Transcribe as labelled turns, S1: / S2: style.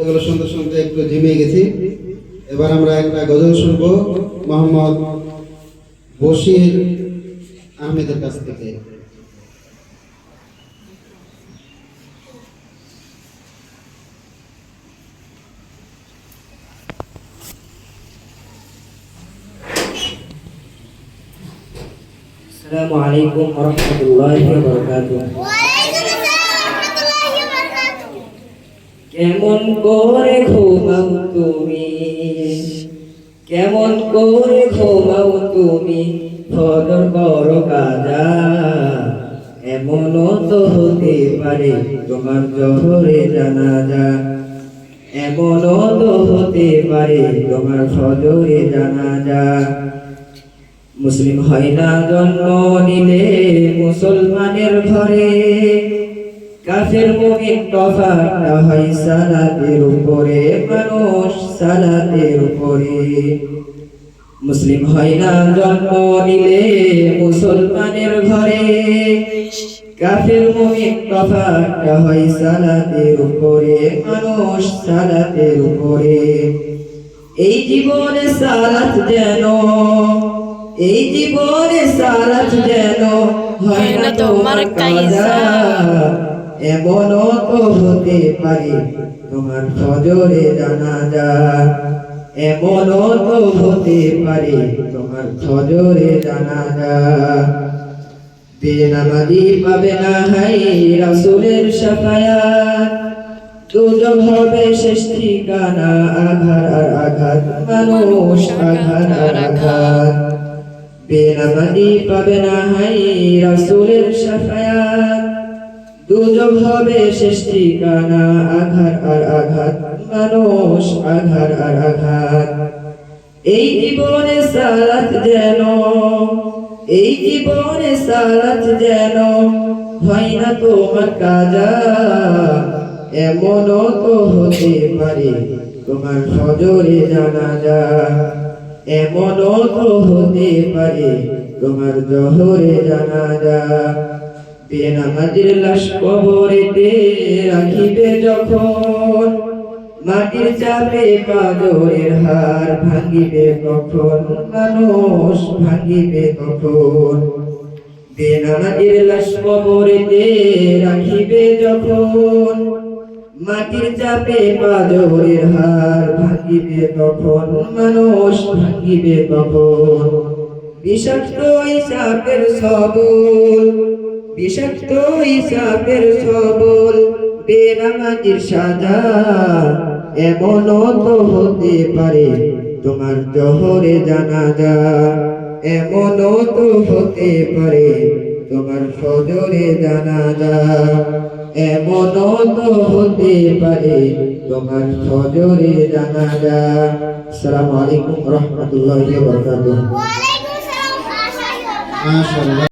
S1: কথাগুলো শুনতে শুনতে একটু ঝিমিয়ে গেছি। এবার আমরা একটা গজল শুনবো মোহাম্মদ বশির আহমেদের কাছ থেকে।
S2: আসসালামু আলাইকুম ওয়া রাহমাতুল্লাহি ওয়া বারাকাতুহু। কেমন করে ঘুমাও তুমি, কেমন করে ঘুমাও তুমি, ফজর করো কাজা। এমনও তো হতে পারে তোমার জোহরে জানাজা, এমনও তো হতে পারে তোমার ফজরে জানাজা। মুসলিম হয় না জন্ম নিলে মুসলমানের ঘরে, কাফের মুমিন তফাৎটা হয় সালাতের উপরে, মানুষ সালাতের উপরে। মুসলিম হয় না জন্ম নিলে মুসলমানের ঘরে, কাফের মুমিন তফাৎটা হয় সালাতের উপরে, মানুষ সালাতের উপরে। এই জীবনে সালাত যেন, এই জীবনে সালাত যেন হয় না তোমার কাজা। এমনও তো হতে পারে তোমার ফজরে জানাজা, এমনও তো হতে পারে তোমার ফজরে জানাজা। বেনামাজি পাবে না হাই রাসূলের শাফায়াত, দুজক হবে শেষ ঠিকানা আঘাত আর আঘাত, মানুষ আঘাত আর আঘাত। বেনামাজি পাবে না হাই রাসূলের শাফায়াত, দুজক হবে শেষ ঠিকানা আঘাত আর আঘাত, মানুষ আঘাত আর আঘাত। এই জীবনে সালাত যেন, এই জীবনে সালাত যেন হয় না তোমার কাজা। এমনও তো হতে পারে তোমার ফজরে জানাজা, এমনও তো হতে পারে তোমার জোহরে জানাজা। বেনামাজির লাশ কবরেতে রাখিবে যখন, মাটির চাপে পাঁজরের হাড় ভাঙিবে কখন, মানুষ ভাঙিবে কখন। বেনামাজির লাশ কবরেতে রাখিবে যখন, মাটির চাপে পাঁজরের হাড় ভাঙিবে কখন, মানুষ ভাঙিবে কখন। বিষাক্ত ইসাপের সবল, বিষাক্ত ইসাপের সবল বেনামাজির সাজা। এমনও তো হতে পারে তোমার জোহরে জানাজা, এমনও তো হতে পারে তোমার ফজরে জানাজা, এমনও তো হতে পারে তোমার ফজরে জানাজা। আসসালামু আলাইকুম ওয়া রাহমাতুল্লাহি ওয়া বারাকাতুহু।
S1: মাশাআল্লাহ।